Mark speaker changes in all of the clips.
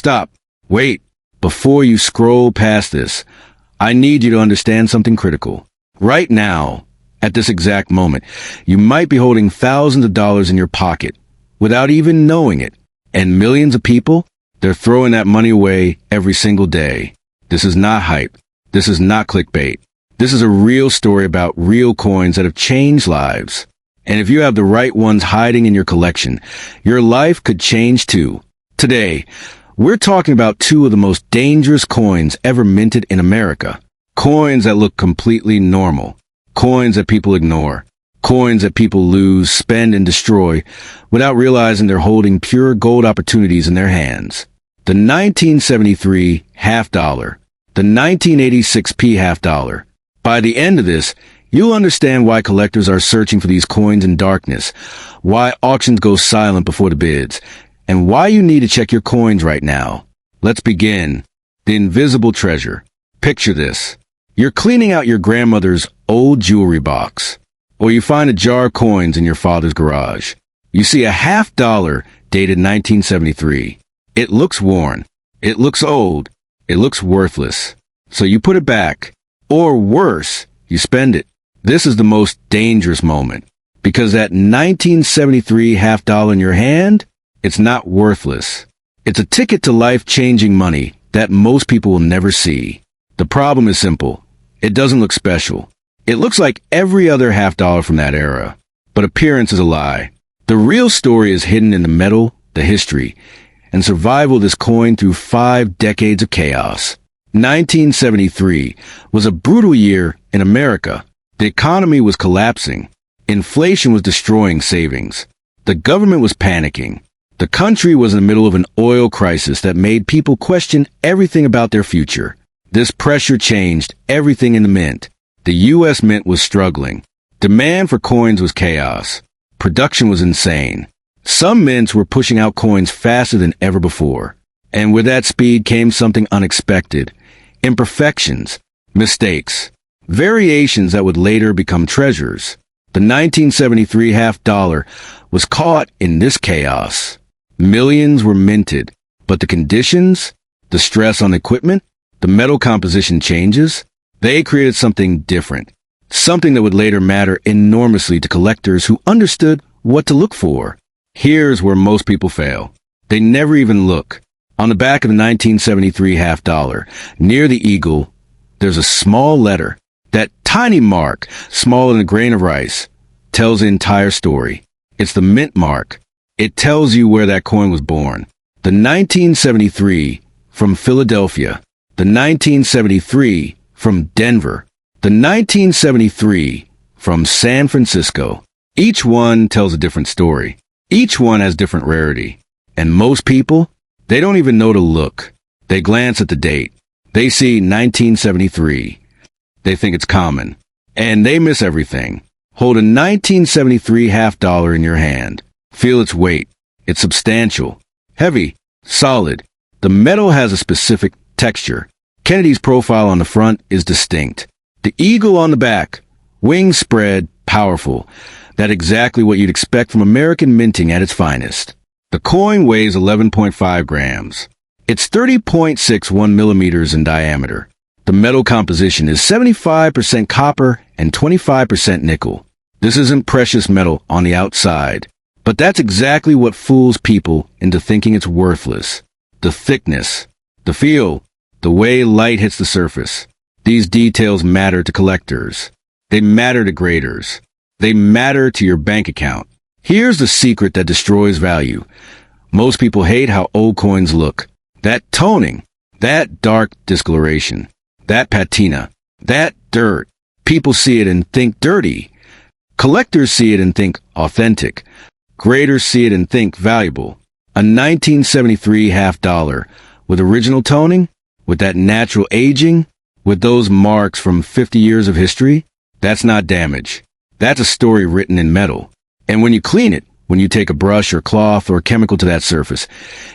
Speaker 1: Stop. Wait. Before you scroll past this, I need you to understand something critical. Right now, at this exact moment, you might be holding thousands of dollars in your pocket without even knowing it. And millions of people, they're throwing that money away every single day. This is not hype. This is not clickbait. This is a real story about real coins that have changed lives. And if you have the right ones hiding in your collection, your life could change too. Today, we're talking about two of the most dangerous coins ever minted in America. Coins that look completely normal. Coins that people ignore. Coins that people lose, spend, and destroy without realizing they're holding pure gold opportunities in their hands. The 1973 half dollar. The 1986 p half dollar. By the end of this, you'll understand why collectors are searching for these coins in darkness, why auctions go silent before the bids, and why you need to check your coins right now. Let's begin. The invisible treasure. Picture this. You're cleaning out your grandmother's old jewelry box, or you find a jar of coins in your father's garage. You see a half dollar dated 1973. It looks worn. It looks old. It looks worthless. So you put it back. Or worse, you spend it. This is the most dangerous moment, because that 1973 half dollar in your hand, it's not worthless. It's a ticket to life-changing money that most people will never see. The problem is simple. It doesn't look special. It looks like every other half dollar from that era. But appearance is a lie. The real story is hidden in the metal, the history, and survival of this coin through 5 decades of chaos. 1973 was a brutal year in America. The economy was collapsing. Inflation was destroying savings. The government was panicking. The country was in the middle of an oil crisis that made people question everything about their future. This pressure changed everything in the mint. The U.S. Mint was struggling. Demand for coins was chaos. Production was insane. Some mints were pushing out coins faster than ever before. And with that speed came something unexpected. Imperfections, mistakes, variations that would later become treasures. The 1973 half dollar was caught in this chaos. Millions were minted, but the conditions, the stress on equipment, the metal composition changes, they created something different. Something that would later matter enormously to collectors who understood what to look for. Here's where most people fail. They never even look. On the back of the 1973 half dollar, near the eagle, there's a small letter. That tiny mark, smaller than a grain of rice, tells the entire story. It's the mint mark. It tells you where that coin was born. The 1973 from Philadelphia. The 1973 from Denver. The 1973 from San Francisco. Each one tells a different story. Each one has different rarity. And most people, they don't even know to look. They glance at the date. They see 1973. They think it's common. And they miss everything. Hold a 1973 half dollar in your hand. Feel its weight. It's substantial. Heavy. Solid. The metal has a specific texture. Kennedy's profile on the front is distinct. The eagle on the back. Wings spread. Powerful. That's exactly what you'd expect from American minting at its finest. The coin weighs 11.5 grams. It's 30.61 millimeters in diameter. The metal composition is 75% copper and 25% nickel. This isn't precious metal on the outside, but that's exactly what fools people into thinking it's worthless. The thickness, the feel, the way light hits the surface. These details matter to collectors. They matter to graders. They matter to your bank account. Here's the secret that destroys value. Most people hate how old coins look. That toning, that dark discoloration, that patina, that dirt. People see it and think dirty. Collectors see it and think authentic. Graders see it and think valuable. A 1973 half dollar with original toning, with that natural aging, with those marks from 50 years of history, that's not damage. That's a story written in metal. And when you clean it, when you take a brush or cloth or chemical to that surface,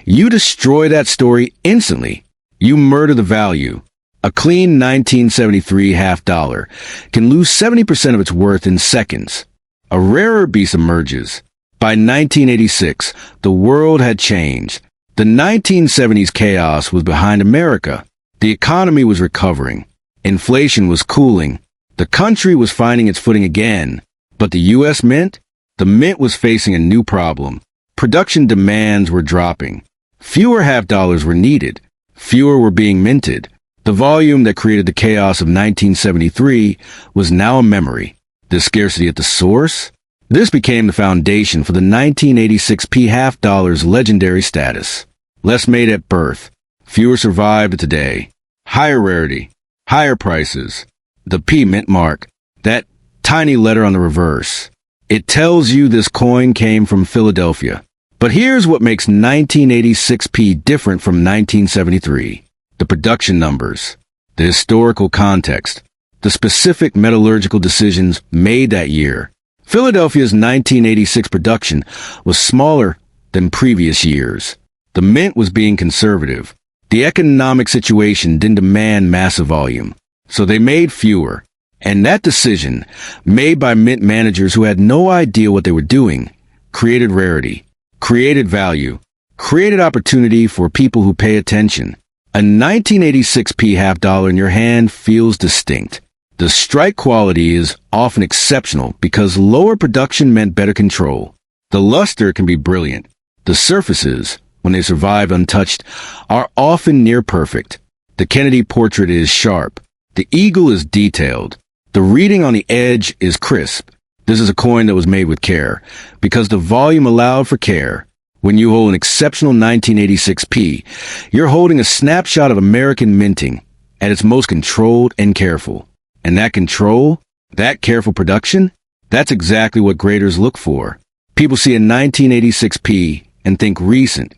Speaker 1: you destroy that story instantly. You murder the value. A clean 1973 half dollar can lose 70% of its worth in seconds. A rarer beast emerges. By 1986, the world had changed. The 1970s chaos was behind America. The economy was recovering. Inflation was cooling. The country was finding its footing again. But the U.S. Mint? The mint was facing a new problem. Production demands were dropping. Fewer half-dollars were needed. Fewer were being minted. The volume that created the chaos of 1973 was now a memory. The scarcity at the source? This became the foundation for the 1986 p half-dollar's legendary status. Less made at birth. Fewer survived today. Higher rarity. Higher prices. The P mint mark. That tiny letter on the reverse. It tells you this coin came from Philadelphia. But here's what makes 1986p different from 1973. The production numbers, the historical context, the specific metallurgical decisions made that year. Philadelphia's 1986 production was smaller than previous years. The mint was being conservative. The economic situation didn't demand massive volume, so they made fewer. And that decision, made by mint managers who had no idea what they were doing, created rarity. Created value, created opportunity for people who pay attention. A 1986p half-dollar in your hand feels distinct. The strike quality is often exceptional because lower production meant better control. The luster can be brilliant. The surfaces, when they survive untouched, are often near perfect. The Kennedy portrait is sharp. The eagle is detailed. The reading on the edge is crisp. This is a coin that was made with care, because the volume allowed for care. When you hold an exceptional 1986p, you're holding a snapshot of American minting at its most controlled and careful. And that control, that careful production, that's exactly what graders look for. People see a 1986p and think recent.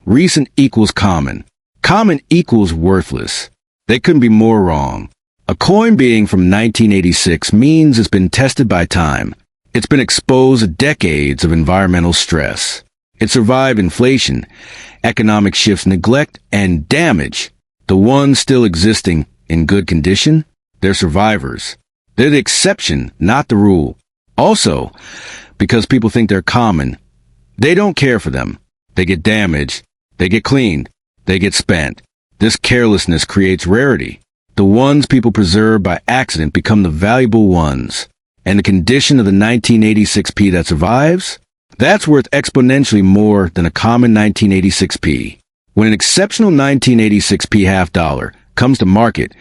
Speaker 1: Recent equals common. Common equals worthless. They couldn't be more wrong. A coin being from 1986 means it's been tested by time. It's been exposed to decades of environmental stress. It survived inflation, economic shifts, neglect, and damage. The ones still existing in good condition, they're survivors. They're the exception, not the rule. Also, because people think they're common, they don't care for them. They get damaged, they get cleaned, they get spent. This carelessness creates rarity. The ones people preserve by accident become the valuable ones. And the condition of the 1986p that survives? That's worth exponentially more than a common 1986p. When an exceptional 1986p half-dollar comes to market,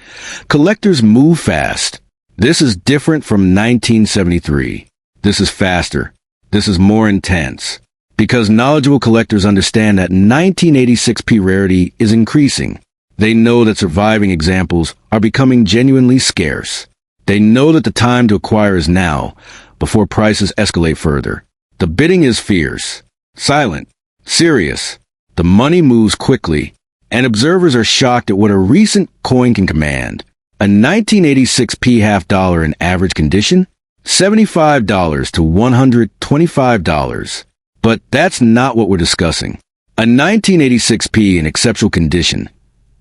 Speaker 1: collectors move fast. This is different from 1973. This is faster. This is more intense. Because knowledgeable collectors understand that 1986p rarity is increasing. They know that surviving examples are becoming genuinely scarce. They know that the time to acquire is now, before prices escalate further. The bidding is fierce, silent, serious. The money moves quickly, and observers are shocked at what a recent coin can command. A 1986p half-dollar in average condition? $75 to $125. But that's not what we're discussing. A 1986p in exceptional condition,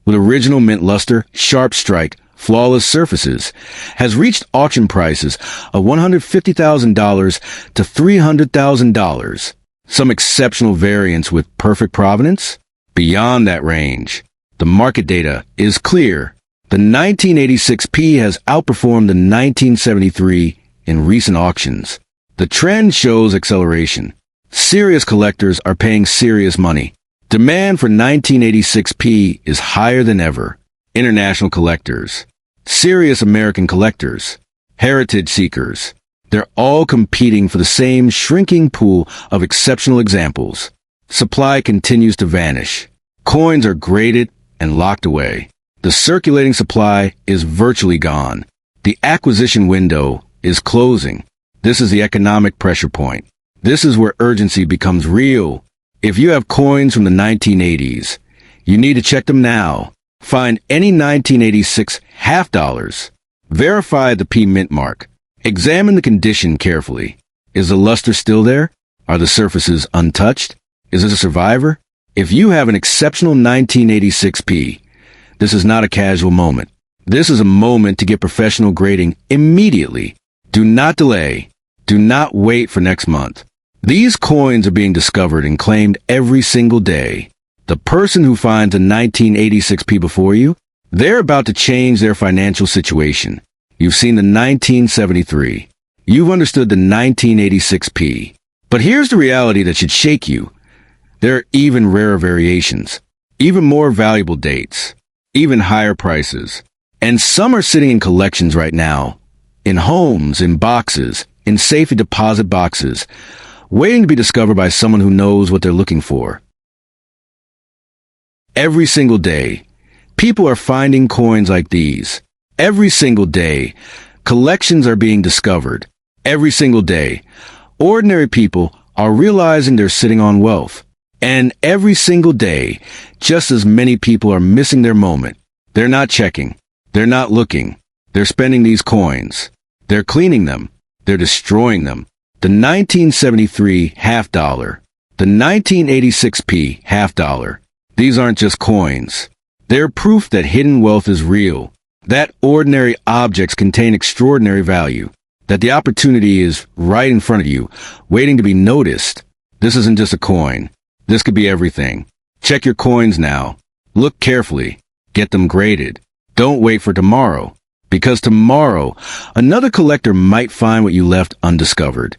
Speaker 1: with original mint luster, sharp strike, flawless surfaces, has reached auction prices of $150,000 to $300,000. Some exceptional variants with perfect provenance? Beyond that range. The market data is clear. The 1986p has outperformed the 1973 in recent auctions. The trend shows acceleration. Serious collectors are paying serious money. Demand for 1986p is higher than ever. International collectors, serious American collectors, heritage seekers, they're all competing for the same shrinking pool of exceptional examples. Supply continues to vanish. Coins are graded and locked away. The circulating supply is virtually gone. The acquisition window is closing. This is the economic pressure point. This is where urgency becomes real. If you have coins from the 1980s, you need to check them now. Find any 1986 half-dollars. Verify the P mint mark. Examine the condition carefully. Is the luster still there? Are the surfaces untouched? Is this a survivor? If you have an exceptional 1986p, this is not a casual moment. This is a moment to get professional grading immediately. Do not delay. Do not wait for next month. These coins are being discovered and claimed every single day. The person who finds a 1986p before you, they're about to change their financial situation. You've seen the 1973. You've understood the 1986p. But here's the reality that should shake you. There are even rarer variations, even more valuable dates, even higher prices. And some are sitting in collections right now, in homes, in boxes, in safety deposit boxes, waiting to be discovered by someone who knows what they're looking for. Every single day, people are finding coins like these. Every single day, collections are being discovered. Every single day, ordinary people are realizing they're sitting on wealth. And every single day, just as many people are missing their moment. They're not checking. They're not looking. They're spending these coins. They're cleaning them. They're destroying them. The 1973 half dollar. The 1986p half dollar. These aren't just coins. They're proof that hidden wealth is real, that ordinary objects contain extraordinary value, that the opportunity is right in front of you, waiting to be noticed. This isn't just a coin. This could be everything. Check your coins now. Look carefully. Get them graded. Don't wait for tomorrow, because tomorrow, another collector might find what you left undiscovered.